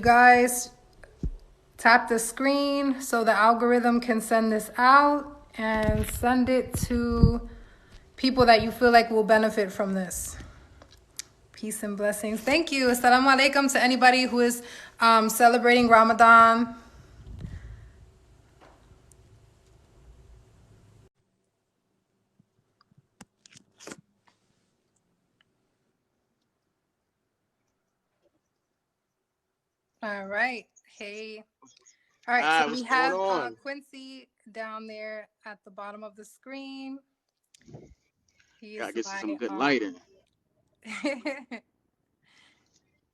Guys, tap the screen so the algorithm can send this out and send it to people that you feel like will benefit from this. Peace and blessings. Thank you. Assalamu alaikum to anybody who is celebrating Ramadan. All right. Hey. All right. So Hi, we what's going have on? Quincy down there at the bottom of the screen. He Gotta is get my some good lighting.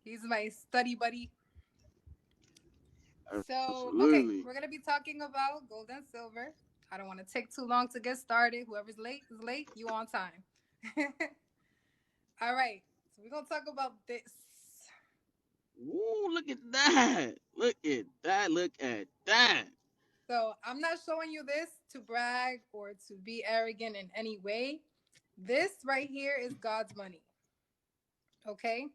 he's my study buddy. So, okay, Absolutely. we're going to be talking about gold and silver. I don't want to take too long to get started. Whoever's late is late. You on time. All right. So, we're going to talk about this. Ooh, look at that. Look at that. Look at that. So, I'm not showing you this to brag or to be arrogant in any way. This right here is God's money. Okay?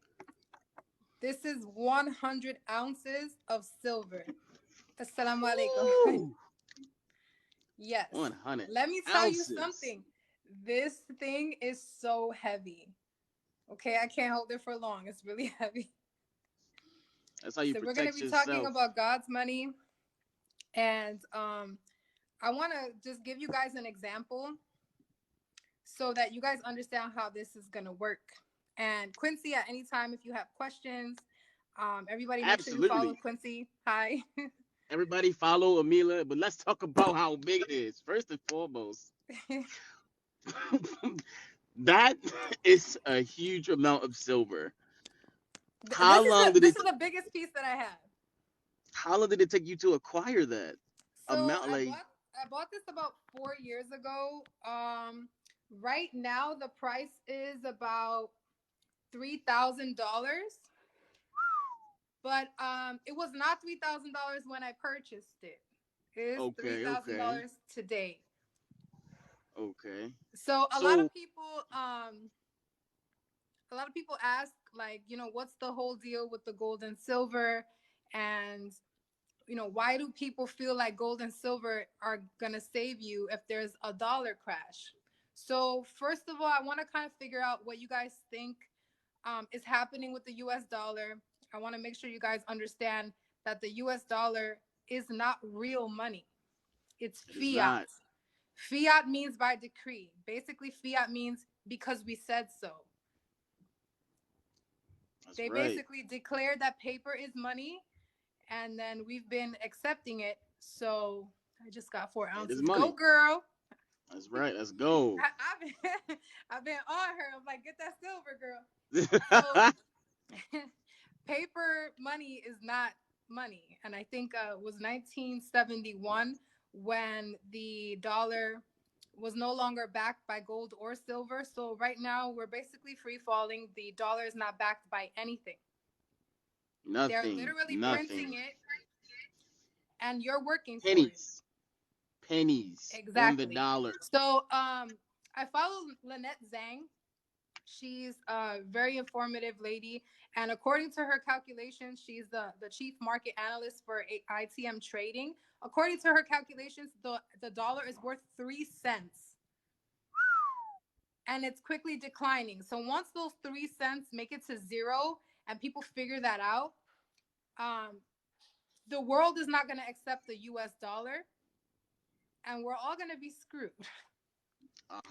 This is 100 ounces of silver. Assalamu alaikum. Ooh, Yes. 100 Let me tell you ounces. something. This thing is so heavy. Okay, I can't hold it for long. It's really heavy. That's how you So we're gonna protect be talking yourself. about God's money, and I want to just give you guys an example so that you guys understand how this is gonna work. And Quincy, at any time, if you have questions, everybody, make sure you follow Absolutely. Quincy. Hi. Everybody follow Amila, but let's talk about how big it is. First and foremost, that is a huge amount of silver. How this is long the did this it is the biggest piece that I have. how long did it take you to acquire that So amount? Like, I bought this about 4 years ago. Right now the price is about $3,000, but it was not $3,000 when I purchased it. It is three okay, thousand okay, dollars today. okay. So So a lot of people ask, like, what's the whole deal with the gold and silver, and why do people feel like gold and silver are going to save you if there's a dollar crash? So, first of all, I want to kind of figure out what you guys think is happening with the US dollar. I want to make sure you guys understand that the US dollar is not real money, it's it is fiat. not. Fiat means by decree. Basically, fiat means because we said so. That's They right. basically declared that paper is money, and then we've been accepting it. So I just got four It is ounces. Go, money. girl. That's right. Let's go. I've been, I've been on her. I'm like, get that silver, girl. So paper money is not money. And I think it was 1971 when the dollar was no longer backed by gold or silver. So right now we're basically free falling. The dollar is not backed by anything. They're Nothing. literally printing Nothing. it and you're working for it. Pennies. Pennies on the Exactly. dollar. So I follow Lynette Zhang. She's a very informative lady. And according to her calculations, she's the chief market analyst for ITM trading. According to her calculations, the dollar is worth 3 cents and it's quickly declining. So once those 3 cents make it to zero and people figure that out, um, the world is not going to accept the US dollar and we're all going to be screwed.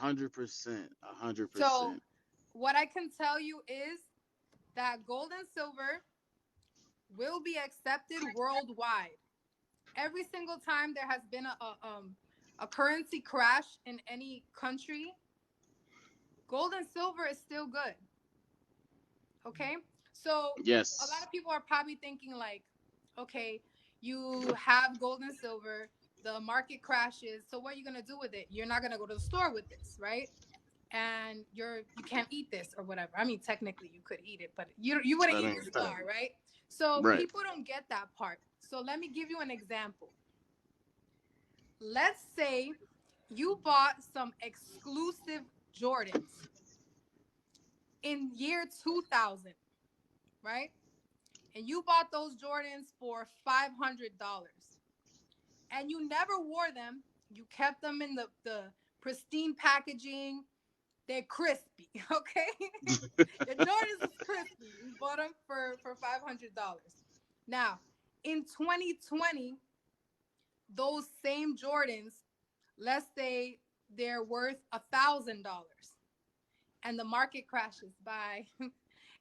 100%. A hundred So, percent. what I can tell you is that gold and silver will be accepted worldwide. Every single time there has been a currency crash in any country, gold and silver is still good. Okay? So a lot Yes. of people are probably thinking like, okay, you have gold and silver, the market crashes, so what are you gonna do with it? You're not gonna go to the store with this, right? And you can't eat this or whatever. I mean, technically you could eat it, but you wouldn't That eat ain't this that. bar, right? So Right. people don't get that part. So let me give you an example. Let's say you bought some exclusive Jordans in year 2000, right? and you bought those Jordans for $500 and you never wore them. You kept them in the pristine packaging. They're crispy, okay? Your Jordans is crispy. You bought them for $500. Now, in 2020, those same Jordans, let's say they're worth $1,000, and the market crashes by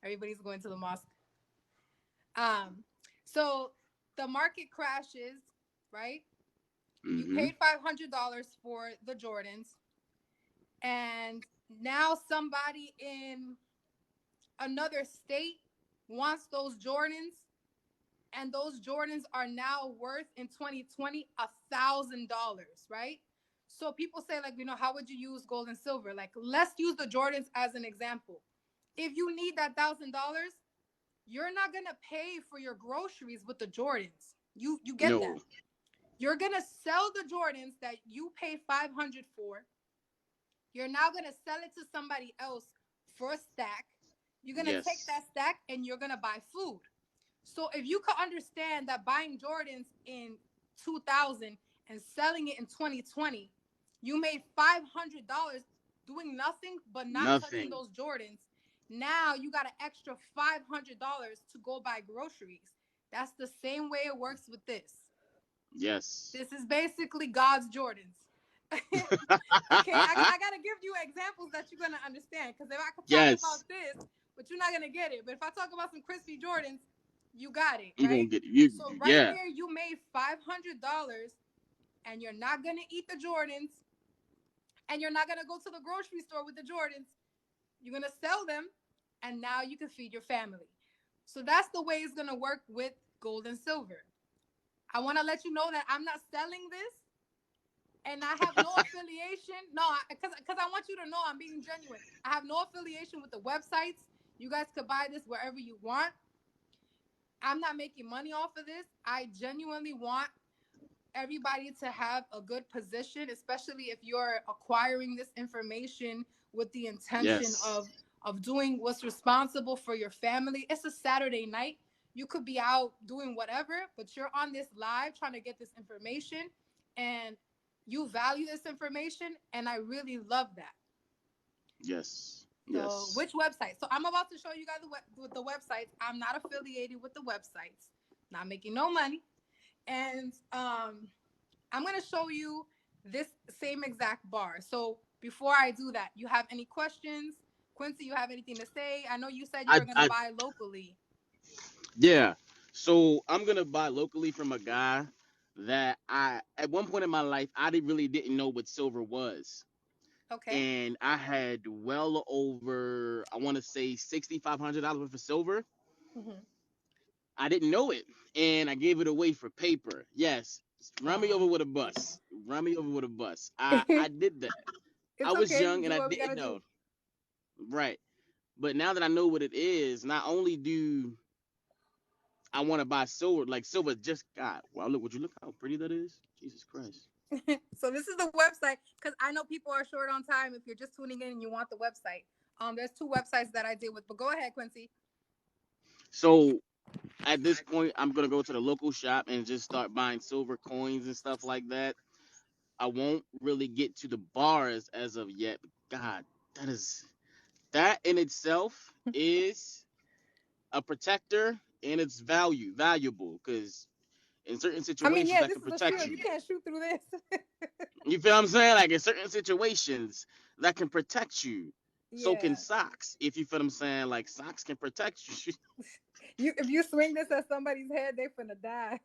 everybody's going to the mosque. Um, so the market crashes, right? You Mm-hmm. paid $500 for the Jordans, and now somebody in another state wants those Jordans, and those Jordans are now worth in 2020 $1,000, right? So people say, like, how would you use gold and silver? Like, let's use the Jordans as an example. If you need that $1,000, you're not gonna pay for your groceries with the Jordans. You get that? No. You're gonna sell the Jordans that you pay 500 for. You're now gonna sell it to somebody else for a stack. You're gonna take Yes. that stack and you're gonna buy food. So if you could understand that buying Jordans in 2000 and selling it in 2020, you made $500 doing nothing but not touching Nothing. those Jordans. Now you got an extra $500 to go buy groceries. That's the same way it works with this. Yes. This is basically God's Jordans. Okay, I gotta give you examples that you're gonna understand. Because if I could talk Yes. about this, but you're not gonna get it. But if I talk about some crispy Jordans, you got it, You gonna right? get you? So right Yeah. there, you made $500, and you're not gonna eat the Jordans, and you're not gonna go to the grocery store with the Jordans. You're gonna sell them, and now you can feed your family. So that's the way it's gonna work with gold and silver. I want to let you know that I'm not selling this, and I have no affiliation. No, because I want you to know I'm being genuine. I have no affiliation with the websites. You guys could buy this wherever you want. I'm not making money off of this. I genuinely want everybody to have a good position, especially if you're acquiring this information with the intention Yes. of doing what's responsible for your family. It's a Saturday night. You could be out doing whatever, but you're on this live trying to get this information, and you value this information, and I really love that. Yes. So, Yes. which website? So, I'm about to show you guys with the websites. I'm not affiliated with the websites, not making no money, and I'm gonna show you this same exact bar. So before I do that, you have any questions? Quincy, you have anything to say? I know you said you were gonna I buy locally. Yeah. So I'm gonna buy locally from a guy that I at one point in my life really didn't know what silver was. Okay. And I had well over, I want to say $6,500 worth of silver. Mm-hmm. I didn't know it, and I gave it away for paper. Yes, run me Aw. over with a bus. Run me over with a bus. I did that. I It's was okay. We young and do I what we didn't gotta know. do. Right. But now that I know what it is, not only do I want to buy silver, like silver just got. Wow, look, would you look how pretty that is? Jesus Christ. So this is the website because I know people are short on time. If you're just tuning in and you want the website, there's two websites that I deal with. But go ahead, Quincy. So at this point, I'm gonna go to the local shop and just start buying silver coins and stuff like that. I won't really get to the bars as of yet. But God, that is that in itself is a protector and it's valuable because in certain I mean, situations yeah, that this can is a protect shield. you. You can't shoot through this. You feel what I'm saying? Like in certain situations that can protect you. So can Yeah. socks. If you feel what I'm saying, like socks can protect you. You if you swing this at somebody's head, they finna die.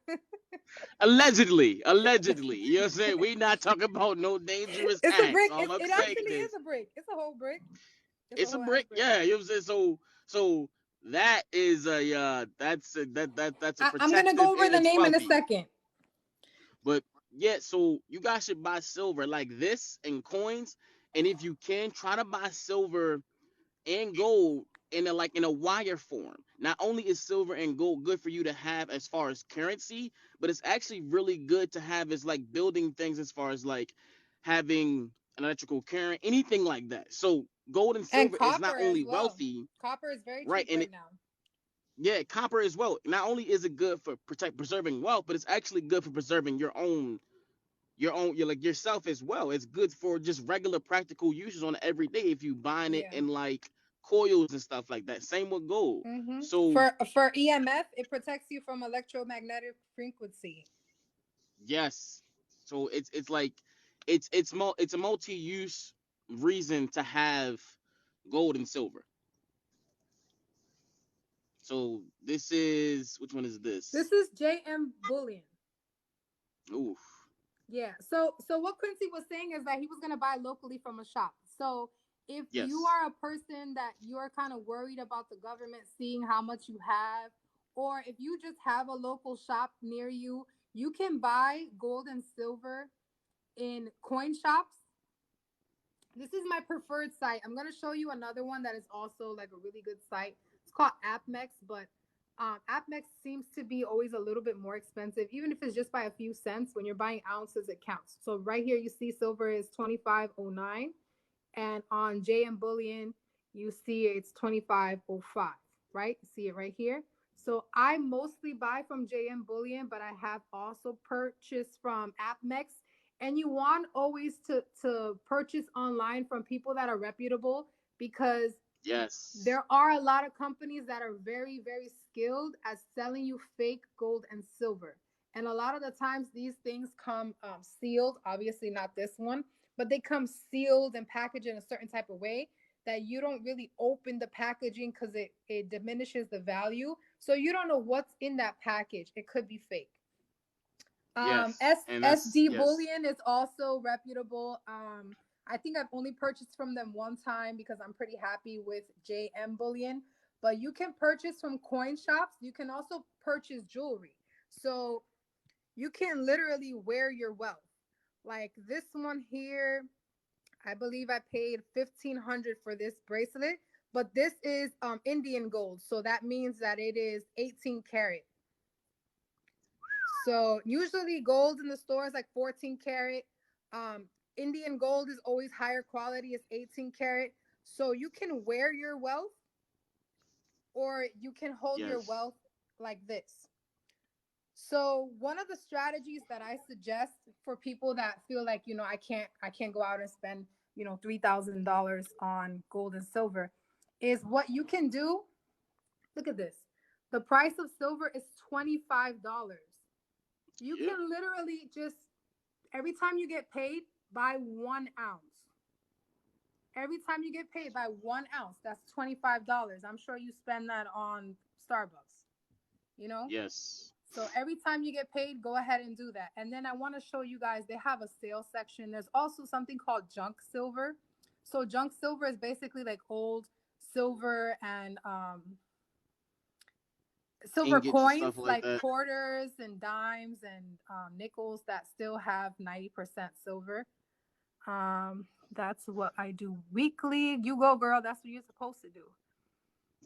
Allegedly. You know what I'm saying? We not talking about no dangerous It's a acts. brick. All I'm It saying actually is is a brick. It's a whole brick. It's a it's a whole ass brick. brick. Yeah, you know what I'm saying? So that is a that's a I'm gonna protective go over and the it's name in a wealthy. second. But yeah, so you guys should buy silver like this and coins. And if you can, try to buy silver and gold in a wire form. Not only is silver and gold good for you to have as far as currency, but it's actually really good to have as like building things as far as like having an electrical current, anything like that. So gold and And silver is not copper as only well. wealthy, Copper is very right? cheap And right now. Yeah, copper as well. Not only is it good for protect preserving wealth, but it's actually good for preserving your own your like yourself as well. It's good for just regular practical uses on every day if you buying it Yeah. in like coils and stuff like that. Same with gold. Mm-hmm. So For EMF, it protects you from electromagnetic frequency. yes. So it's like it's a multi-use reason to have gold and silver. So this is which one is This this? is JM Bullion. Oof. Yeah. So what Quincy was saying is that he was gonna buy locally from a shop. So if you Yes. are a person that you're kind of worried about the government seeing how much you have, or if you just have a local shop near you, you can buy gold and silver in coin shops. This is my preferred site. I'm gonna show you another one that is also like a really good site. It's called AppMex, but AppMex seems to be always a little bit more expensive, even if it's just by a few cents. When you're buying ounces, it counts. So right here, you see silver is 25.09, and on JM Bullion, you see it's 25.05. Right? You see it right here. So I mostly buy from JM Bullion, but I have also purchased from AppMex. And you want always to purchase online from people that are reputable, because Yes. there are a lot of companies that are very, very skilled at selling you fake gold and silver. And a lot of the times these things come sealed, obviously not this one, but they come sealed and packaged in a certain type of way that you don't really open the packaging because it diminishes the value. So you don't know what's in that package. It could be fake. Yes. And that's SD yes. Bullion is also reputable. I think I've only purchased from them one time because I'm pretty happy with JM Bullion. But you can purchase from coin shops. You can also purchase jewelry. So you can literally wear your wealth. Like this one here, I believe I paid 1,500 for this bracelet, but this is Indian gold, so that means that it is 18 karat. So usually gold in the store is like 14 karat. Um, Indian gold is always higher quality, it's 18 karat. So you can wear your wealth or you can hold your Yes. wealth like this. So one of the strategies that I suggest for people that feel like, I can't go out and spend, $3,000 on gold and silver, is what you can do. Look at this. The price of silver is $25. You Yep. can literally just, every time you get paid, buy 1 ounce. Every time you get paid by 1 ounce, that's $25. I'm sure you spend that on Starbucks, you know? Yes. So every time you get paid, go ahead and do that. And then I want to show you guys, they have a sales section. There's also something called junk silver. So junk silver is basically like old silver and silver Ingots and coins, stuff like like that. quarters and dimes and nickels that still have 90% silver. That's what I do weekly. You go, girl. That's what you're supposed to do.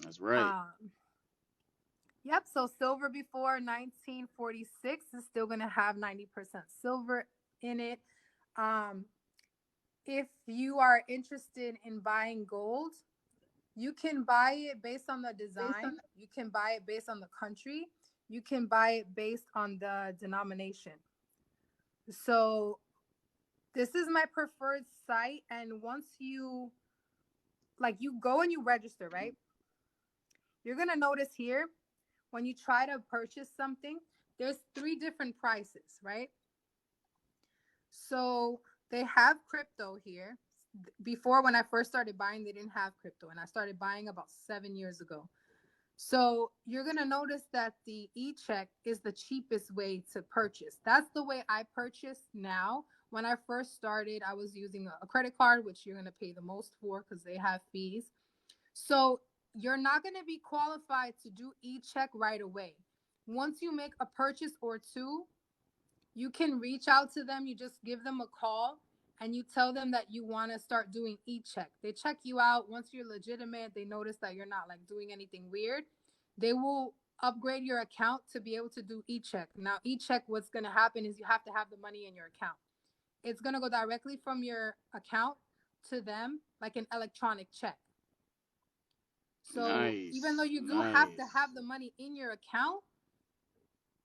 That's right. Um, yep. So silver before 1946 is still gonna have 90% silver in it. Um, if you are interested in buying gold, you can buy it based on the design. You can buy it based on the country. You can buy it based on the denomination. So this is my preferred site. And once you go and you register, right? You're going to notice here when you try to purchase something, there's three different prices, right? So they have crypto here. Before, when I first started buying, they didn't have crypto, and I started buying about 7 years ago. So you're going to notice that the e-check is the cheapest way to purchase. That's the way I purchase now. When I first started, I was using a credit card, which you're going to pay the most for because they have fees. So you're not going to be qualified to do e-check right away. Once you make a purchase or two, you can reach out to them. You just give them a call and you tell them that you want to start doing e-check. They check you out. Once you're legitimate, they notice that you're not like doing anything weird. They will upgrade your account to be able to do e-check. Now, e-check, what's going to happen is you have to have the money in your account. It's going to go directly from your account to them like an electronic check. So even though Nice, you do have to nice. have the money in your account,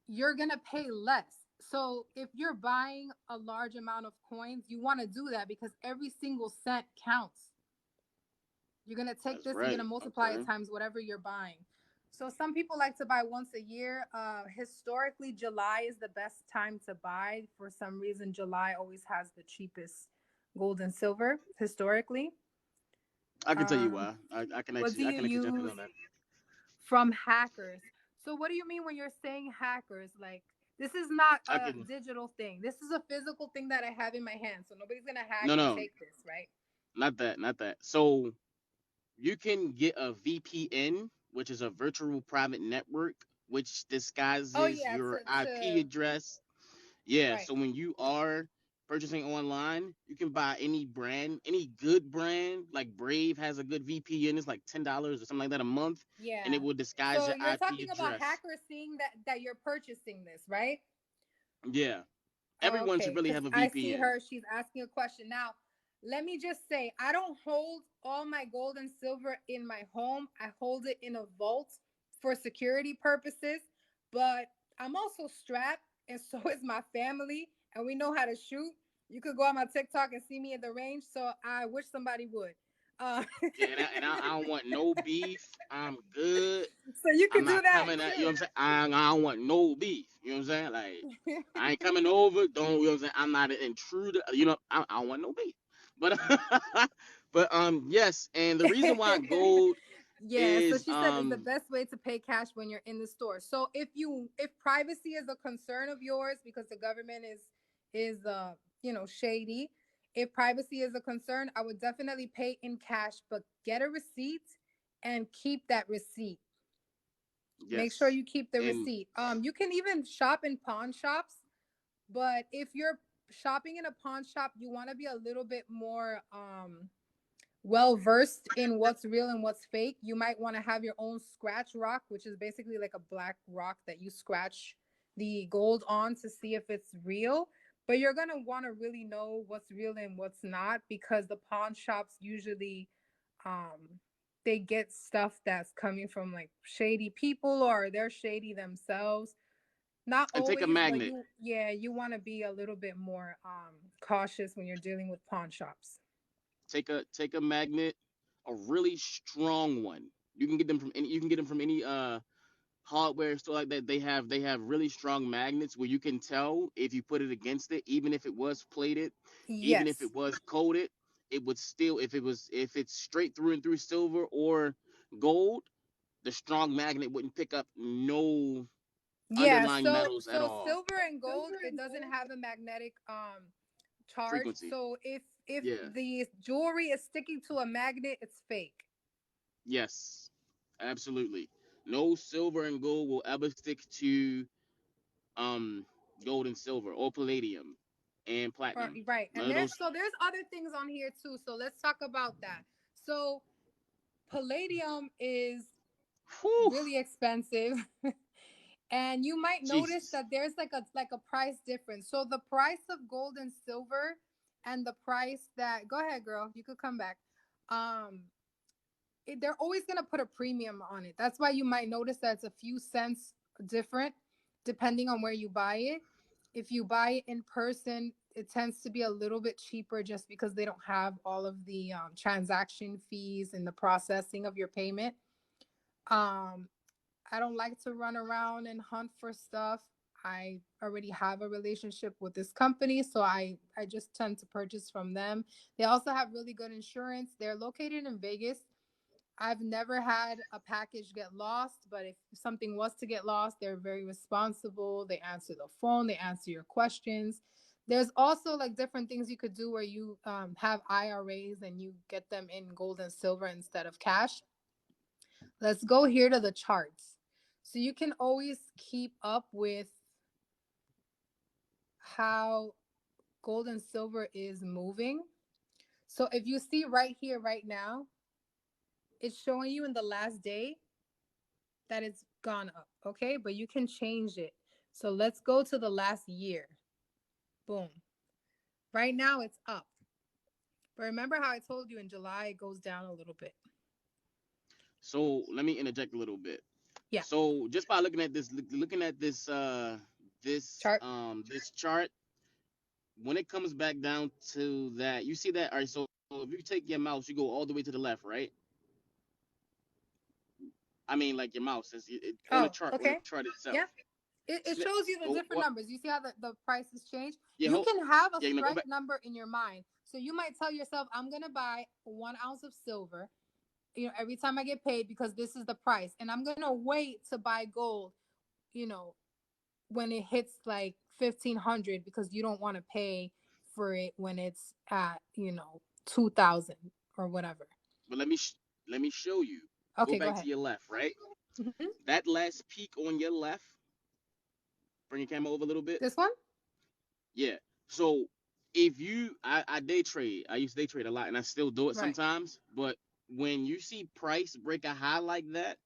you're going to pay less. So if you're buying a large amount of coins, you want to do that because every single cent counts. You're going to take That's this and you're right. going to multiply it Okay. times whatever you're buying. So some people like to buy once a year. Historically, July is the best time to buy. For some reason, July always has the cheapest gold and silver historically. I can tell you Um, why. what do I you can actually jump in use on that. from hackers? So what do you mean when you're saying hackers? Like, this is not I a can digital thing. This is a physical thing that I have in my hand. So nobody's gonna hack no and no take this, right? not that not that. So you can get a VPN, which is a virtual private network, which Oh disguises yeah, your IP to address. Yeah, right. so when you are purchasing online, you can buy any brand, any good brand. Like Brave has a good VPN. It's like $10 or something like that a month, and it Yeah. will disguise So your you're IP talking about address. hackers seeing that you're purchasing this, right? Yeah, Oh, everyone should okay. really Because have a I see VPN. her. She's asking a question. Now, let me just say, I don't hold all my gold and silver in my home. I hold it in a vault for security purposes. But I'm also strapped, and so is my family, and we know how to shoot. You could go on my TikTok and see me at the range. So I wish somebody would. Yeah, I don't want no beef. I'm good. So you I'm could do not that coming at you know too. what I'm saying. I don't want no beef. You know what I'm saying? Like I ain't coming over. Don't you know what I'm saying? I'm not an intruder. You know I don't want no beef. But yes, and the reason why gold Yeah, so is she said it's the best way to pay cash when you're in the store. So if privacy is a concern of yours because the government is shady, if privacy is a concern, I would definitely pay in cash, but get a receipt and keep that receipt. Make sure yes, you keep the and receipt. You can even shop in pawn shops, but if you're shopping in a pawn shop, you want to be a little bit more well versed in what's real and what's fake. You might want to have your own scratch rock, which is basically like a black rock that you scratch the gold on to see if it's real. But you're going to want to really know what's real and what's not because the pawn shops usually um they get stuff that's coming from like shady people or they're shady themselves. Not take a always, but magnet. you want to be a little bit more cautious when you're dealing with pawn shops. Take a magnet, a really strong one. You can get them from any. You can get them from any hardware store like that. They have really strong magnets where you can tell if you put it against it, even if it was plated, even if Yes. it was coated, it would still if it's straight through and through silver or gold, the strong magnet wouldn't pick up no Yeah, underlying so metals at so all. silver and gold it doesn't have a magnetic charge. Frequency. So if Yeah. the jewelry is sticking to a magnet, it's fake. Yes. Absolutely. No silver and gold will ever stick to um gold and silver or palladium and platinum. Right. None And of there those. so there's other things on here too. So let's talk about that. So palladium is Whew, really expensive. And you might notice Jesus. that there's like a price difference. So the price of gold and silver and the price that go ahead girl, you could come back. Um they're always going to put a premium on it. That's why you might notice that it's a few cents different depending on where you buy it. If you buy it in person, it tends to be a little bit cheaper just because they don't have all of the transaction fees and the processing of your payment. Um, I don't like to run around and hunt for stuff. I already have a relationship with this company, so I just tend to purchase from them. They also have really good insurance. They're located in Vegas. I've never had a package get lost, but if something was to get lost, they're very responsible. They answer the phone, they answer your questions. There's also like different things you could do where you have IRAs and you get them in gold and silver instead of cash. Let's go here to the charts. So you can always keep up with how gold and silver is moving. So if you see right here, right now, it's showing you in the last day that it's gone up, okay? But you can change it. So let's go to the last year. Boom. Right now it's up. But remember how I told you in July it goes down a little bit. So let me interject a little bit. Yeah. So just by looking at Chart. this chart, when it comes back down to that, you see that. All right. So if you take your mouse, you go all the way to the left, right? I mean, like your mouse is on the Oh, chart okay. itself. Yeah. It shows you the Go different what? numbers. You see how the prices change? Yeah. You can have a Yeah. Go back. strike number in your mind. So you might tell yourself, I'm going to buy 1 ounce of silver, every time I get paid because this is the price. And I'm going to wait to buy gold, you know, when it hits like 1,500 because you don't want to pay for it when it's at, 2,000 or whatever. But let me show you. Go Okay, go back to ahead. your left, right? Mm-hmm. That last peak on your left. Bring your camera over a little bit. This one? Yeah. So if you, I day trade. I used to day trade a lot, and I still do it Right. sometimes. But when you see price break a high like that,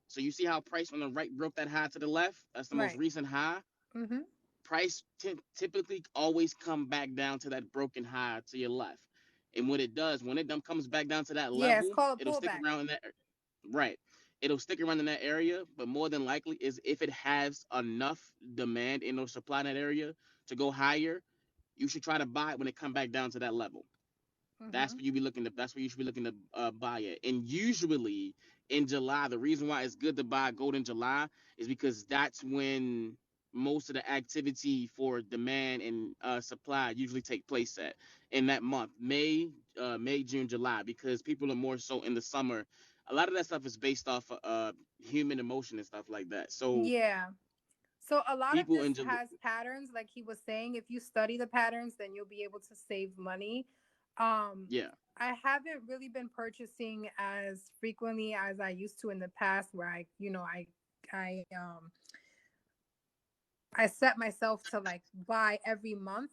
so you see how price on the right broke that high to the left. That's the most Right. recent high. Mm-hmm. Price typically always come back down to that broken high to your left. And what it does, when it comes back down to that Yeah, it's level, called a it'll stick pullback. around in that. Right. It'll stick around in that area, but more than likely is if it has enough demand and no supply in that area to go higher, you should try to buy it when it come back down to that level. Mm-hmm. That's what you should be looking to buy it. And usually in July, the reason why it's good to buy gold in July is because that's when most of the activity for demand and supply usually take place at in that month, May, June, July, because people are more so in the summer. A lot of that stuff is based off human emotion and stuff like that. So Yeah. So a lot of people this in July, has patterns, like he was saying. If you study the patterns, then you'll be able to save money. Um, yeah, I haven't really been purchasing as frequently as I used to in the past, where I I set myself to like buy every month.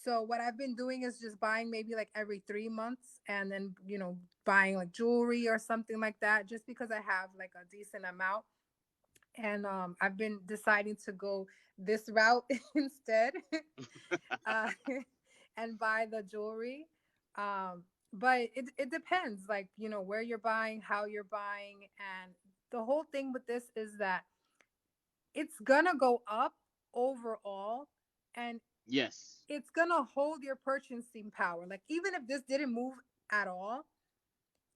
So what I've been doing is just buying maybe like every 3 months, and then buying like jewelry or something like that, just because I have like a decent amount. And I've been deciding to go this route instead, uh, and buy the jewelry. But it depends, like where you're buying, how you're buying, and the whole thing with this is that it's gonna go up overall, and yes, it's gonna hold your purchasing power. Like even if this didn't move at all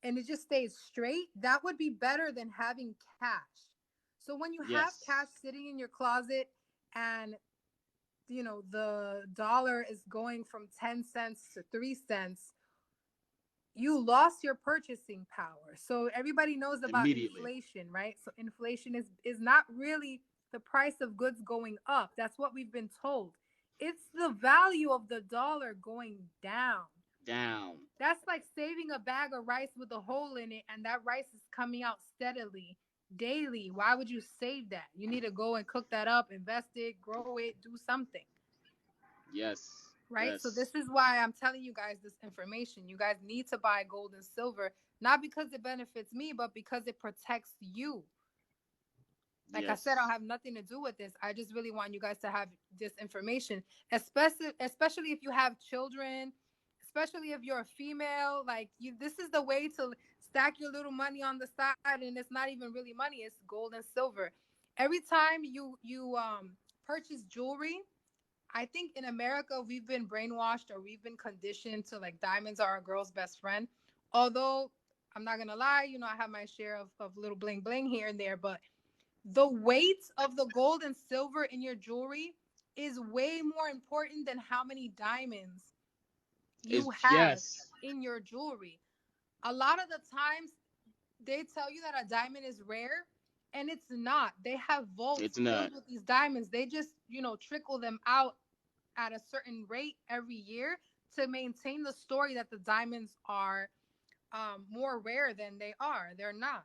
and it just stays straight, that would be better than having cash. So when you have yes, cash sitting in your closet and the dollar is going from 10 cents to 3 cents, you lost your purchasing power. So everybody knows about immediately, inflation, right? So inflation is not really the price of goods going up. That's what we've been told. It's the value of the dollar going down. down. That's like saving a bag of rice with a hole in it, and that rice is coming out steadily, daily. Why would you save that? You need to go and cook that up, invest it, grow it, do something. Yes, Right? So yes, this is why I'm telling you guys this information. You guys need to buy gold and silver, not because it benefits me, but because it protects you. Like I said, I yes. have nothing to do with this. I just really want you guys to have this information, especially if you have children, especially if you're a female. Like you, this is the way to stack your little money on the side, and it's not even really money; it's gold and silver. Every time you purchase jewelry, I think in America we've been brainwashed or we've been conditioned to like diamonds are a girl's best friend. Although I'm not gonna lie, I have my share of little bling bling here and there, but the weight of the gold and silver in your jewelry is way more important than how many diamonds you It's have yes. in your jewelry. A lot of the times they tell you that a diamond is rare, and it's not. They have vaults It's not. filled with these diamonds. They just, trickle them out at a certain rate every year to maintain the story that the diamonds are more rare than they are. They're not.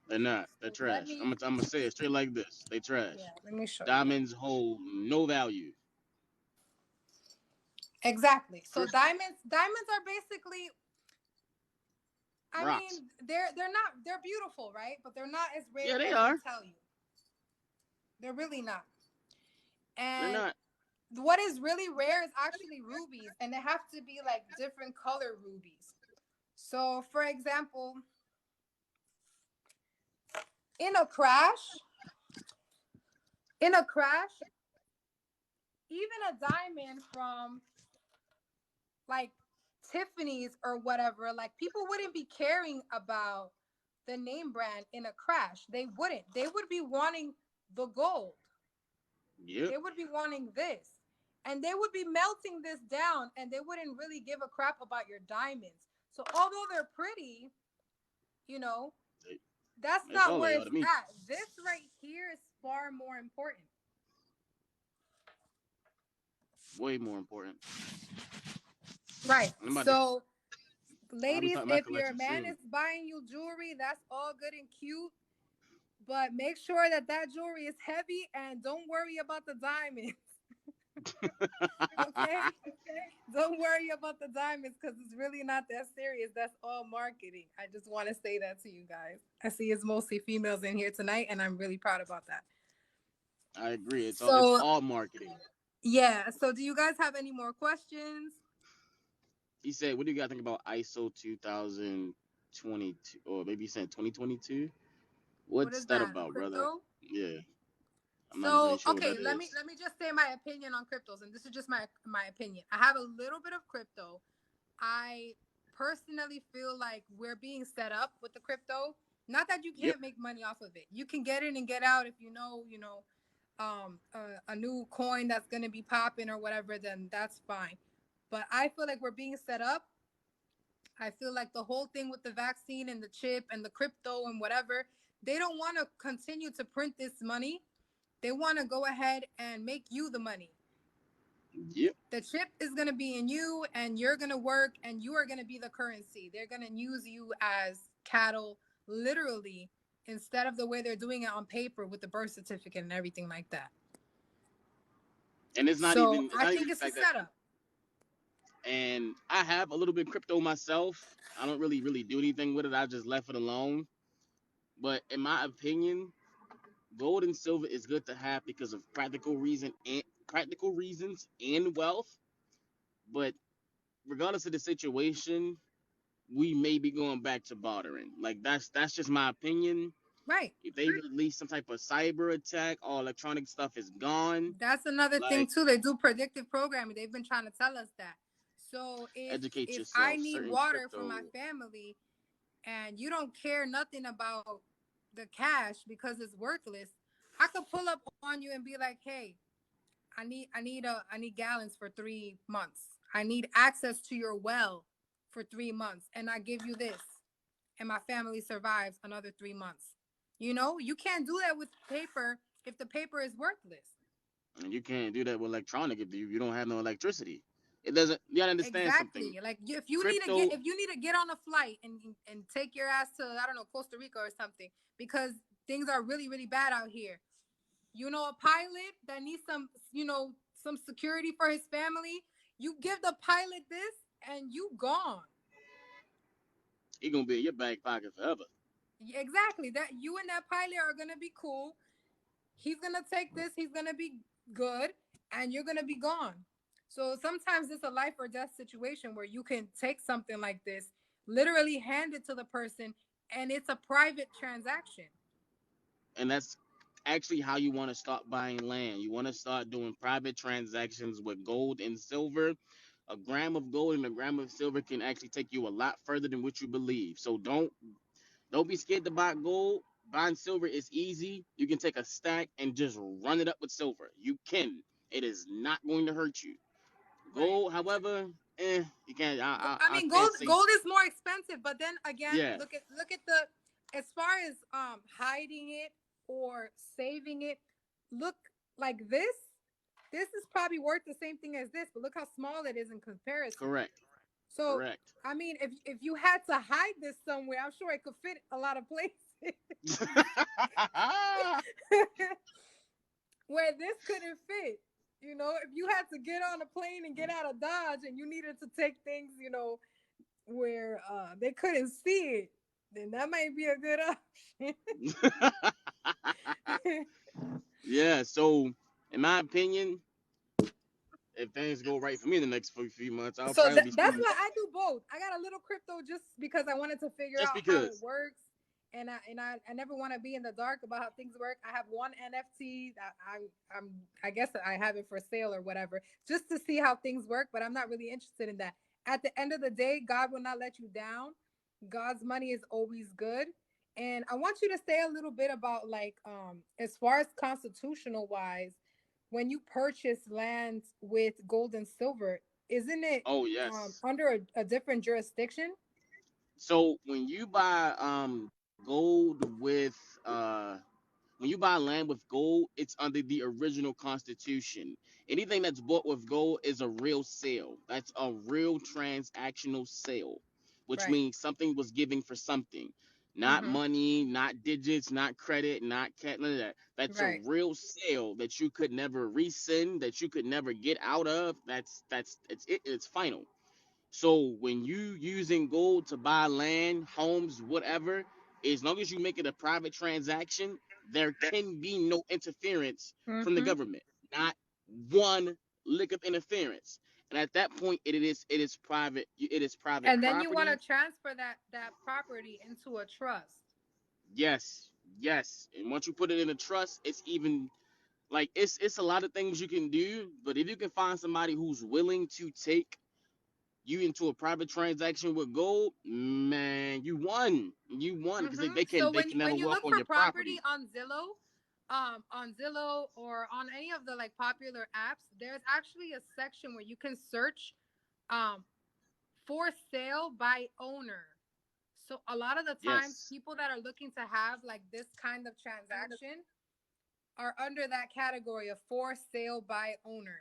They're not. They're So let trash. me, I'm gonna say it straight like this. They trash. yeah, let me show you. Diamonds hold no value. Exactly. So First, diamonds are basically, I rocks. mean, they're beautiful, right? But they're not as Yeah, rare they as they are. tell you. They're really not. They're And not. what is really rare is actually rubies, and they have to be like different color rubies. So, for example, in a crash, in a crash, even a diamond from like Tiffany's or whatever, like people wouldn't be caring about the name brand in a crash. They wouldn't. They would be wanting the gold. Yep. They would be wanting this. And they would be melting this down and they wouldn't really give a crap about your diamonds. So although they're pretty, you know, They, that's that's not all where they are it's to me. at. This right here is far more important. Way more important. Right. I'm about to. So I'll be ladies, starting my if your collection man soon. is buying you jewelry, that's all good and cute, but make sure that that jewelry is heavy and don't worry about the diamonds. Okay? Don't worry about the diamonds because it's really not that serious. That's all marketing. I just want to say that to you guys. I see it's mostly females in here tonight, and I'm really proud about that. I agree. It's So, all marketing. yeah. So, do you guys have any more questions? He said, "What do you got to think about ISO 2022, or maybe you said 2022? What What's is that that? about, brother?" Crypto? Yeah, I'm not entirely So, sure what okay, that let me is. just say my opinion on cryptos, and this is just my opinion. I have a little bit of crypto. I personally feel like we're being set up with the crypto. Not that you Yep. can't make money off of it. You can get in and get out if a new coin that's going to be popping or whatever, then that's fine. But I feel like we're being set up. I feel like the whole thing with the vaccine and the chip and the crypto and whatever, they don't want to continue to print this money. They want to go ahead and make you the money. Yep. The chip is going to be in you and you're going to work and you are going to be the currency. They're going to use you as cattle, literally, instead of the way they're doing it on paper with the birth certificate and everything like that. And So it's I not even think the it's a fact that. setup. And I have a little bit of crypto myself. I don't really do anything with it. I just left it alone. But in my opinion, gold and silver is good to have because of practical reasons and wealth. But regardless of the situation, we may be going back to bartering. Like that's just my opinion. Right. If they release some type of cyber attack, all electronic stuff is gone. That's another thing Like too. They do predictive programming. They've been trying to tell us that. So educate if I yourself. need Certain water for my crypto, family and you don't care nothing about the cash because it's worthless, I could pull up on you and be like, "Hey, I need gallons for 3 months. I need access to your well for 3 months and I give you this and my family survives another 3 months." You can't do that with paper if the paper is worthless. and you can't do that with electronic if you don't have no electricity. It doesn't. You gotta understand something. Exactly. Like if you need to get Crypto, on a flight and take your ass to, I don't know, Costa Rica or something because things are really really bad out here. A pilot that needs some security for his family, you give the pilot this and you gone. it gonna be in your back pocket forever. Exactly. That you and that pilot are going to be cool. He's going to take this, he's going to be good, and you're going to be gone. So sometimes it's a life or death situation where you can take something like this, literally hand it to the person, and it's a private transaction. And that's actually how you want to start buying land. You want to start doing private transactions with gold and silver. A gram of gold and a gram of silver can actually take you a lot further than what you believe. So don't be scared to buy gold. Buying silver is easy. You can take a stack and just run it up with silver. You can. It is not going to hurt you. Right. Gold, however, you can't. I I mean, can't say. gold is more expensive, but then again, Yeah, look at the as far as hiding it or saving it, look like this. This is probably worth the same thing as this, but look how small it is in comparison. correct, So, correct. I mean, if you had to hide this somewhere, I'm sure it could fit a lot of places where this couldn't fit. If you had to get on a plane and get out of Dodge and you needed to take things, where they couldn't see it, then that might be a good option. Yeah, so in my opinion, if things go right for me in the next few months, I'll So probably be that's spending why I do both. I got a little crypto just because I wanted to figure just out how it because. works. I never want to be in the dark about how things work. I have one NFT that I guess I have it for sale or whatever, just to see how things work, but I'm not really interested in that. At the end of the day, God will not let you down. God's money is always good. And I want you to say a little bit about, like, as far as constitutional wise, when you purchase land with gold and silver, isn't it Oh yes. under a different jurisdiction? So uh when you buy land with gold, it's under the original constitution. Anything that's bought with gold is a real sale. That's a real transactional sale, which Right. means something was giving for something. Not Mm-hmm. money, not digits, not credit, not cat, none of that. That's a Right. real sale that you could never rescind, that you could never get out of. It's final. So when you using gold to buy land, homes, whatever, as long as you make it a private transaction, there can be no interference from the Mm-hmm. government. Not one lick of interference. And at that point, it is private. It is private And then you want to property. transfer that property into a trust. Yes, yes. And once you put it in a trust, it's even like it's a lot of things you can do. But if you can find somebody who's willing to take you into a private transaction with gold, man, you won. You won because they, Mm-hmm. they can So they can never when you walk look on for your property property. on Zillow or on any of the like popular apps, there's actually a section where you can search um for sale by owner. So a lot of the times Yes. people that are looking to have like this kind of transaction are under that category of for sale by owner.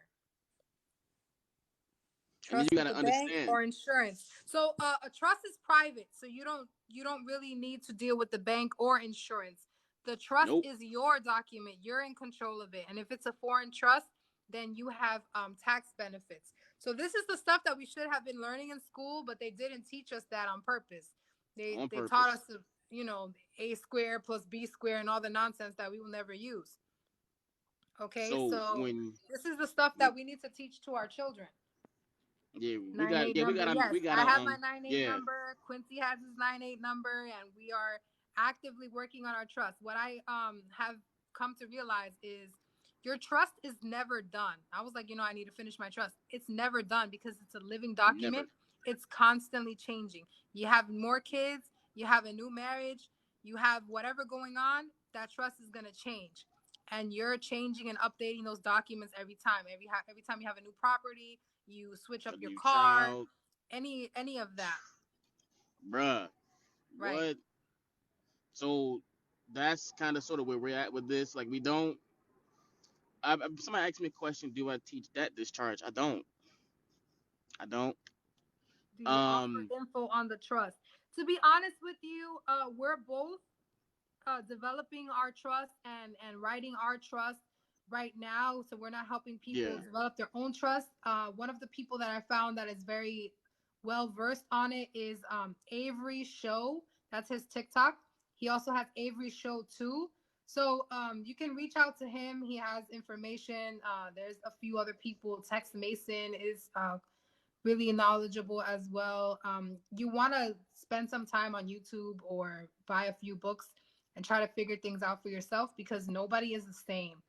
And then Trust you with gotta the bank understand. or insurance. So a trust is private, so you don't really need to deal with the bank or insurance. The trust Nope. is your document. You're in control of it, and if it's a foreign trust, then you have tax benefits. So this is the stuff that we should have been learning in school, but they didn't teach us that on purpose. On They taught us purpose. to, a square plus b square and all the nonsense that we will never use. Okay, So so when, this is the stuff when that we need to teach to our children. yeah, we Nine got eight yeah we number. gotta Yes, we I gotta have my 9-8 yeah, number. Quincy has his 9-8 number, and we are actively working on our trust. What I have come to realize is your trust is never done. I was like, I need to finish my trust. It's never done because it's a living never. document. It's constantly changing. You have more kids, you have a new marriage, you have whatever going on. That trust is gonna change, and you're changing and updating those documents every time. Every time you have a new property, you switch up A your new car, child, any of that, bruh. right? What? So that's kind of sort of where we're at with this. Like we don't. Somebody asked me a question. Do I teach debt discharge? I don't. I don't. Do you offer Um. info on the trust? To be honest with you, we're both developing our trust and writing our trust right now. So we're not helping people Yeah. develop their own trust. One of the people that I found that is very well versed on it is Avery Show. That's his TikTok. He also has Avery Show too. So you can reach out to him. He has information. There's a few other people. Tex Mason is really knowledgeable as well. You want to spend some time on YouTube or buy a few books and try to figure things out for yourself because nobody is the same.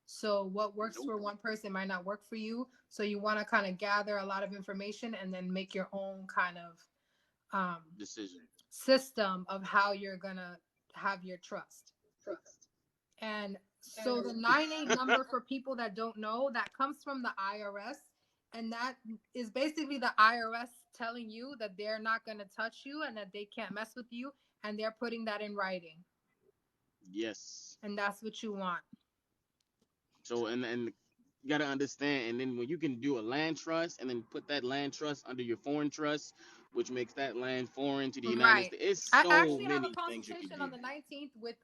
So, what works Nope. for one person might not work for you. So, you want to kind of gather a lot of information and then make your own kind of Decision. system of how you're going to have your trust. And so the 9-8 number, for people that don't know, that comes from the IRS. And that is basically the IRS telling you that they're not going to touch you and that they can't mess with you. And they're putting that in writing. Yes. And that's what you want. So and you gotta understand, and then when you can do a land trust and then put that land trust under your foreign trust, which makes that land foreign to the United Right. States. It's I so actually have a many things you could consultation on do. the 19th with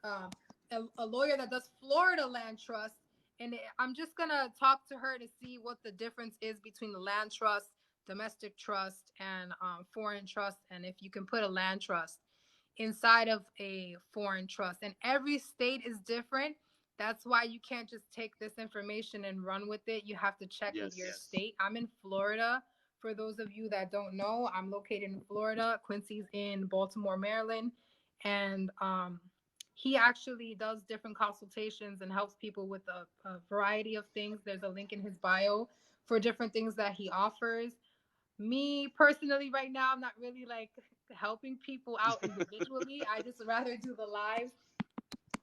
a lawyer that does Florida land trust. And I'm just going to talk to her to see what the difference is between the land trust, domestic trust, and foreign trust. And if you can put a land trust inside of a foreign trust. And every state is different. That's why you can't just take this information and run with it. You have to check with your Yes. state. I'm in Florida. For those of you that don't know, I'm located in Florida. Quincy's in Baltimore, Maryland. and he actually does different consultations and helps people with a variety of things. There's a link in his bio for different things that he offers. Me personally, right now, I'm not really like helping people out individually. I just rather do the lives.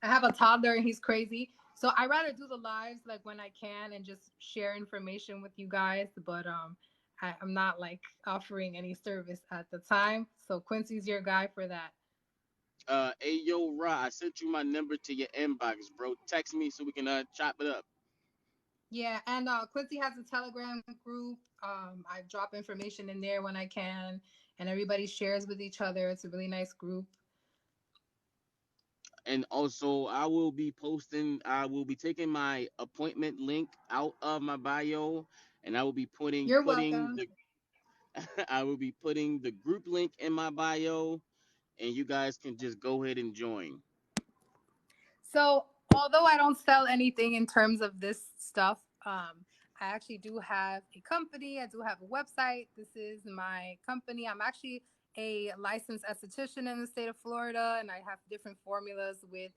I have a toddler and he's crazy. So I rather do the lives like when I can and just share information with you guys. But I'm not like offering any service at the time. So Quincy's your guy for that. Hey yo, Ra, I sent you my number to your inbox, bro. Text me so we can chop it up. Yeah, and Quincy has a Telegram group. I drop information in there when I can, and everybody shares with each other. It's a really nice group. And also, I will be taking my appointment link out of my bio, and I will be You're putting welcome. the I will be putting the group link in my bio, and you guys can just go ahead and join. So, although I don't sell anything in terms of this stuff, I actually do have a company. I do have a website. This is my company. I'm actually a licensed esthetician in the state of Florida, and I have different formulas with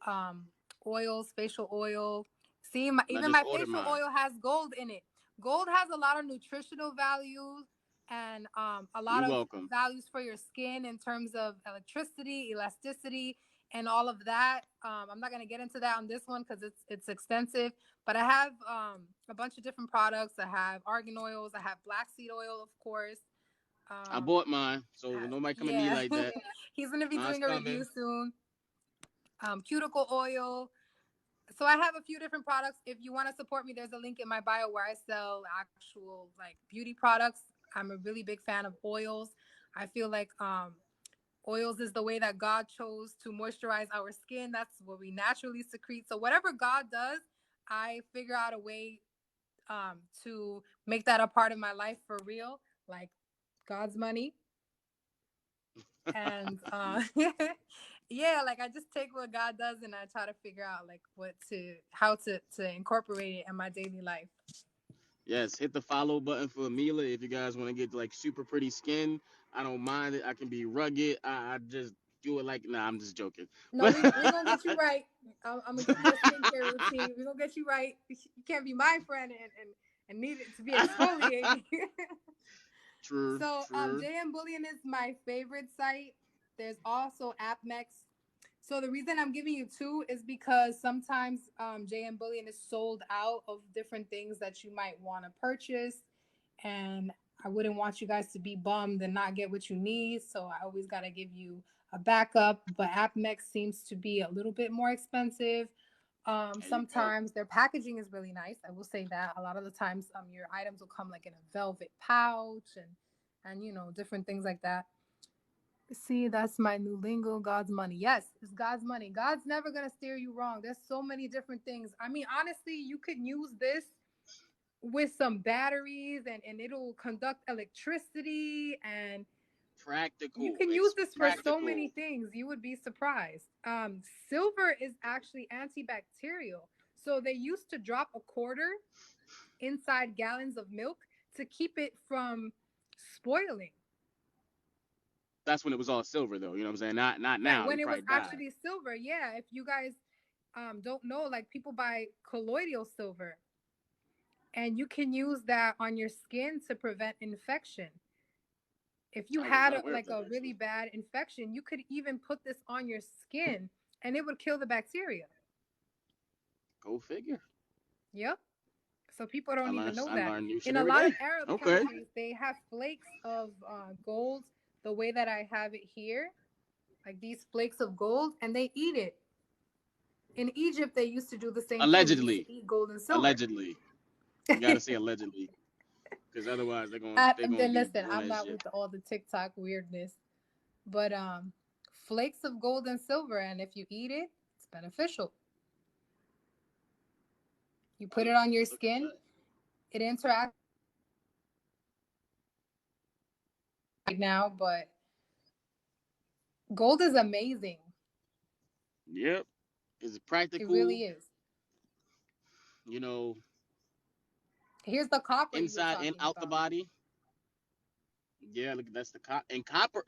um, oils, facial oil. See, And I even just my ordered facial mine. oil has gold in it. Gold has a lot of nutritional values and a lot You're of welcome. values for your skin in terms of electricity, elasticity, and all of that. I'm not gonna get into that on this one because it's extensive. But I have a bunch of different products. I have argan oils. I have black seed oil, of course. I Um, bought mine, so nobody come at me yeah, like that. he's gonna be Mine's doing a review coming. soon. Cuticle oil. So I have a few different products. If you want to support me, there's a link in my bio where I sell actual like beauty products. I'm a really big fan of oils. I feel like oils is the way that God chose to moisturize our skin. That's what we naturally secrete. So whatever God does, I figure out a way to make that a part of my life for real, like God's money. And yeah, like I just take what God does and I try to figure out like how to incorporate it in my daily life. Yes, hit the follow button for Amila if you guys want to get like super pretty skin. I don't mind it. I can be rugged. I just do it like nah. I'm just joking, No, but we gonna get you right. I'm gonna give you a skincare routine. We gonna get you right. You can't be my friend and need it to be exfoliating. true, So true. JM Bullion is my favorite site. There's also AppMex. So the reason I'm giving you two is because sometimes JM Bullion is sold out of different things that you might want to purchase, and I wouldn't want you guys to be bummed and not get what you need. So I always gotta give you a backup. But AppMex seems to be a little bit more expensive. There you go. Sometimes their packaging is really nice. I will say that a lot of the times, your items will come like in a velvet pouch and different things like that. See, that's my new lingo. God's money. Yes, it's God's money. God's never gonna steer you wrong. There's so many different things. I mean, honestly, you could use this with some batteries and it'll conduct electricity and you Practical. can use It's this for so many practical. things. You would be surprised. Silver is actually antibacterial. So they used to drop a quarter inside gallons of milk to keep it from spoiling. That's when it was all silver though. You know what I'm saying? Not Right, now. when You it was probably died. actually silver. Yeah, if you guys don't know, like people buy colloidal silver and you can use that on your skin to prevent infection. If you I was had not aware of like that a really actually. bad infection, you could even put this on your skin and it would kill the bacteria. Go figure. Yep. So people don't even know I that. learn new shit In a every lot of day. Arab Okay. countries, they have flakes of gold the way that I have it here, like these flakes of gold, and they eat it. In Egypt, they used to do the same thing. They used to Allegedly. eat gold and silver. Allegedly. You gotta say allegedly, because otherwise they're gonna Then be listen, doing I'm that not shit. with all the TikTok weirdness, but flakes of gold and silver, and if you eat it, it's beneficial. You put it on your Look at skin, that. it interacts right now, but gold is amazing. Yep. It's It practical. really is. You know, Here's the copper you were inside and talking out the about. body. Yeah, look, that's the copper. And copper.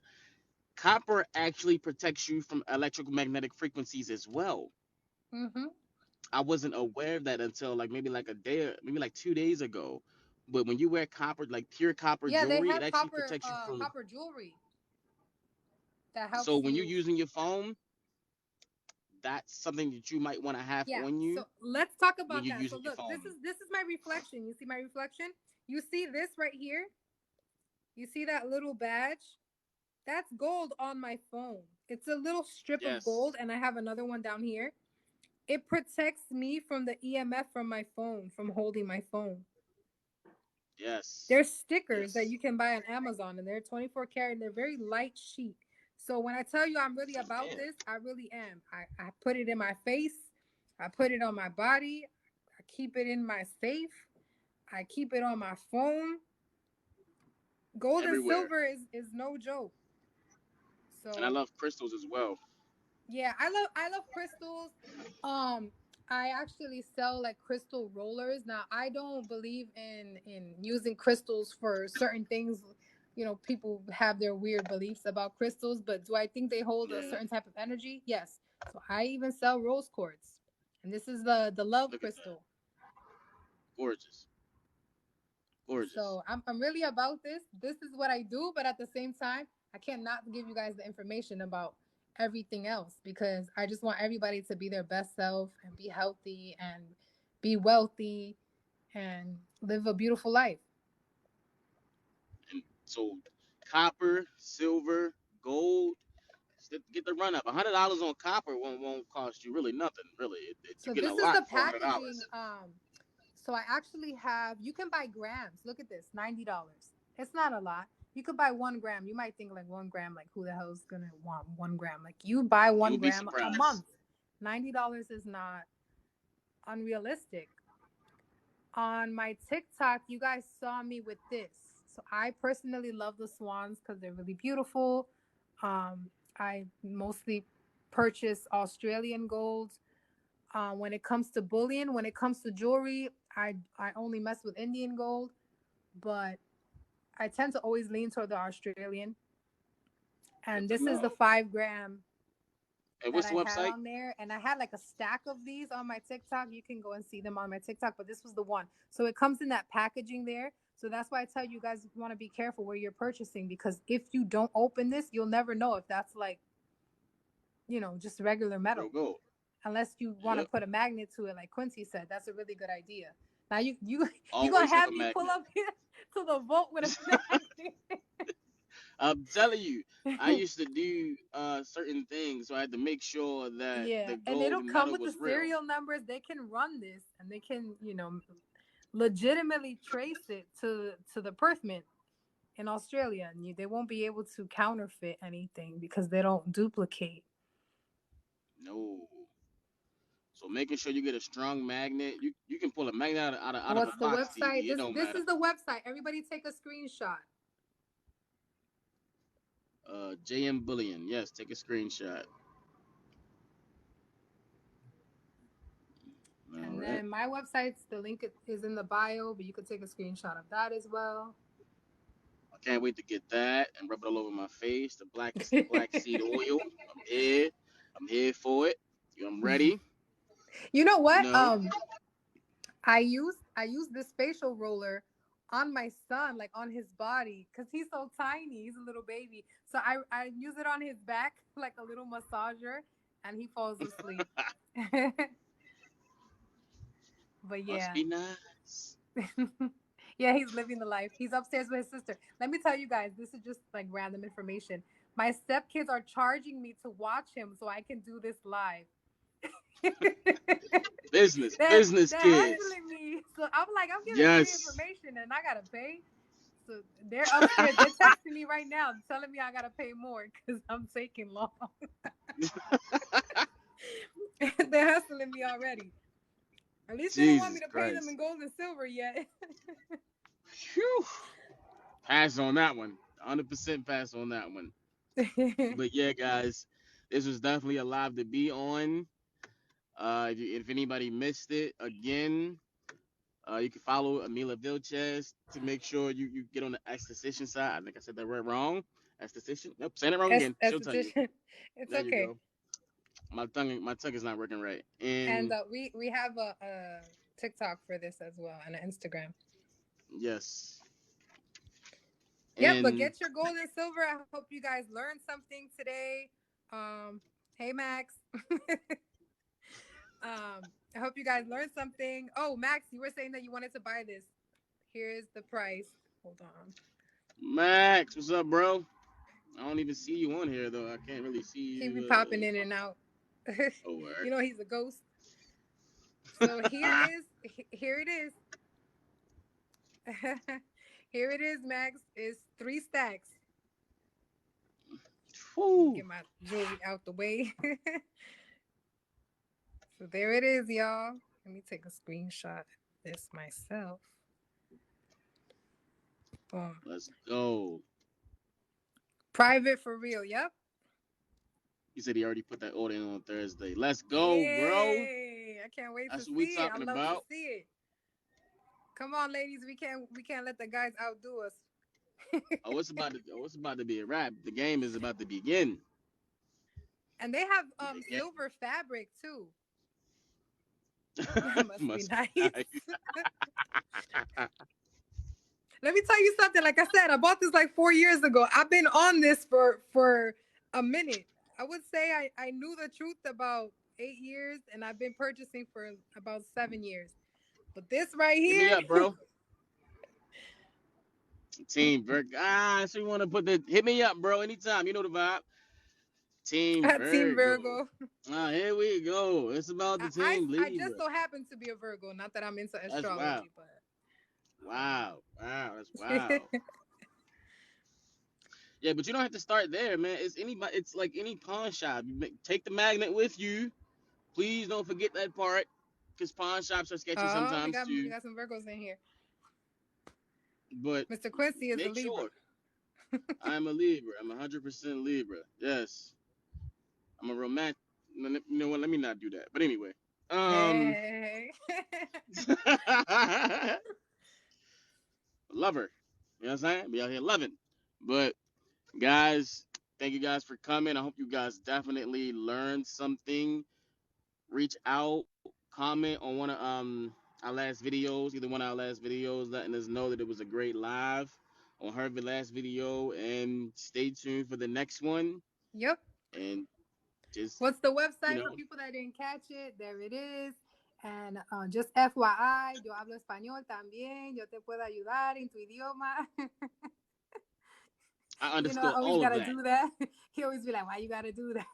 copper actually protects you from electromagnetic frequencies as well. Mm-hmm. I wasn't aware of that until like maybe like a day, maybe like 2 days ago. But when you wear copper, like pure copper Yeah, they jewelry, it have actually protects you from. copper jewelry that So helps when you're you. using your phone, that's something that you might want to have Yeah. on So you let's talk when about you're that. So using your look, phone. this is my reflection. You see my reflection? You see this right here? You see that little badge? That's gold on my phone. It's a little strip of Yes, gold, and I have another one down here. It protects me from the EMF from my phone, from holding my phone. yes, There's stickers that yes. you can buy on Amazon, and they're 24 karat, and they're very light sheet. So when I tell you I'm really about Man, this, I really am. I put it in my face. I put it on my body. I keep it in my safe. I keep it on my phone. Gold and everywhere. silver is no joke. And I So love crystals as well. yeah, I love crystals. Um, I actually sell like crystal rollers. Now, I don't believe in using crystals for certain things. You know, people have their weird beliefs about crystals, but do I think they hold a Yeah, certain type of energy? Yes. So I even sell rose quartz, and this is the love look at that. crystal. Gorgeous, gorgeous. So I'm really about this. This is what I do, but at the same time, I cannot give you guys the information about everything else because I just want everybody to be their best self and be healthy and be wealthy and live a beautiful life. And so, copper, silver, gold. Get the run up. $100 on copper won't cost you really nothing. Really, you So get a this is the lot for packaging. $100. So I actually have. You can buy grams. Look at this, $90. It's not a lot. You could buy 1 gram. You might think like 1 gram, like who the hell is gonna want 1 gram? Like you buy You one will be gram a surprised. month. $90 is not unrealistic. On my TikTok, you guys saw me with this. So I personally love the swans because they're really beautiful. I mostly purchase Australian gold. When it comes to bullion, when it comes to jewelry, I only mess with Indian gold, but I tend to always lean toward the Australian. Good And to this is the know. 5 gram And that what's I the had website? on there. And I had like a stack of these on my TikTok. You can go and see them on my TikTok, but this was the one. So it comes in that packaging there. So that's why I tell you guys want to be careful where you're purchasing because if you don't open this, you'll never know if that's like, just regular Real metal. gold. Unless you want to Yep. put a magnet to it, like Quincy said. That's a really good idea. Now you gonna Always have have a me pull magnet. up here to the vault with a magnet. I'm telling you, I used to do certain things, so I had to make sure that Yeah, the and gold it'll and come metal with the was real. serial numbers. They can run this, and they can, legitimately trace it to the Perth Mint in Australia, and they won't be able to counterfeit anything because they don't duplicate. No. So making sure you get a strong magnet. You can pull a magnet out of a What's the box website? TV. It This don't this matter. is the website. Everybody take a screenshot. JM Bullion. Yes, take a screenshot. All And right. then my website's the link is in the bio, but you could take a screenshot of that as well. I can't wait to get that and rub it all over my face. The black seed oil. I'm here. I'm here for it. I'm ready. You know You what? know. I used this facial roller on my son, like on his body, because he's so tiny. He's a little baby. So I use it on his back like a little massager, and he falls asleep. But Must yeah. be nice. Yeah, he's living the life. He's upstairs with his sister. Let me tell you guys, this is just like random information. My stepkids are charging me to watch him so I can do this live. Business, they're business they're kids. hustling me. So I'm like, I'm giving free Yes. information and I gotta pay. So they're upstairs. They're texting me right now, telling me I gotta pay more because I'm taking long. They're hustling me already. At least they don't want me Jesus to pay them in Christ. gold and silver yet. Phew. Pass on that one. 100% pass on that one. But yeah, guys, this was definitely a live to be on. If anybody missed it, again, you can follow Amila Vilches to make sure you get on the esthetician side. I think I said that right wrong. Esthetician. Nope, saying it wrong again. She'll tell you. Esthetician. It's There you okay. go. My tongue is not working right. And And we have a TikTok for this as well and an Instagram. yes. Yep, but And get your gold and silver. I hope you guys learned something today. Hey Max. I hope you guys learned something. Oh, Max, you were saying that you wanted to buy this. Here's the price. Hold on. Max, what's up, bro? I don't even see you on here though. I can't really see He be you. popping in and out. Oh, word. You know he's a ghost. So here it is. Here it is, Max. It's 3 stacks. Let me Whew. get my jewelry out the way. So there it is, y'all. Let me take a screenshot of this myself. Boom. Let's go. Private for real. Yep. He said he already put that order in on Thursday. Let's go, bro. Yay! I can't wait to That's what we see it. I talking love to about. see it. Come on, ladies. We can't let the guys outdo us. It's about to be a wrap. The game is about to begin. And they have The silver fabric too. That game must be must nice. be nice. Let me tell you something. Like I said, I bought this like 4 years ago. I've been on this for a minute. I would say I knew the truth about 8 years, and I've been purchasing for about 7 years. But this right Hit me here, up, bro. Team Virgo. So you want to put the hit me up, bro. Anytime. You know the vibe. Team Team Virgo. Virgo. Here we go. It's about the team I just Libra. so happen to be a Virgo. Not that I'm into That's wild. astrology, but Wow. Wow. That's wild. Yeah, but you don't have to start there, man. It's anybody. It's like any pawn shop. Take the magnet with you. Please don't forget that part, because pawn shops are sketchy oh, sometimes we too. got some Virgos in here. But Mr. Quincy is a make Libra. sure I'm a Libra. I'm 100% Libra. Yes, I'm a romantic. You know what? Let me not do that. But anyway, Hey. lover. You know what I'm saying? Be out here loving. But guys, thank you guys for coming. I hope you guys definitely learned something. Reach out, comment on one of our last videos, either one of our last videos, letting us know that it was a great live on her last video, and stay tuned for the next one. Yep. And just What's the you website know, for people that didn't catch it? There it is. And just FYI, yo hablo español también. Yo te puedo ayudar en tu idioma. I You know, I understood always all of gotta that. do that. He always be like, "Why you gotta do that?"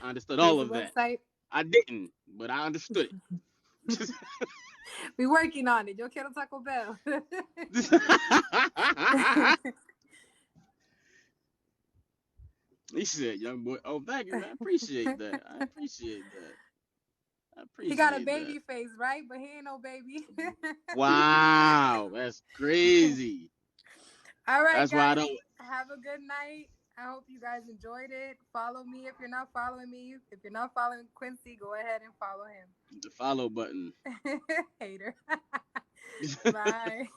I understood There's all a of that. website. I didn't, but I understood it. We're working on it. Yo quiero Taco Bell. He said, "Young boy." Oh, thank you. I appreciate that. I appreciate that. I He got a appreciate that. baby face, right? But he ain't no baby. Wow, that's crazy. All right, That's why I guys. don't. Have a good night. I hope you guys enjoyed it. Follow me if you're not following me. If you're not following Quincy, go ahead and follow The follow button. him. Hater. Bye.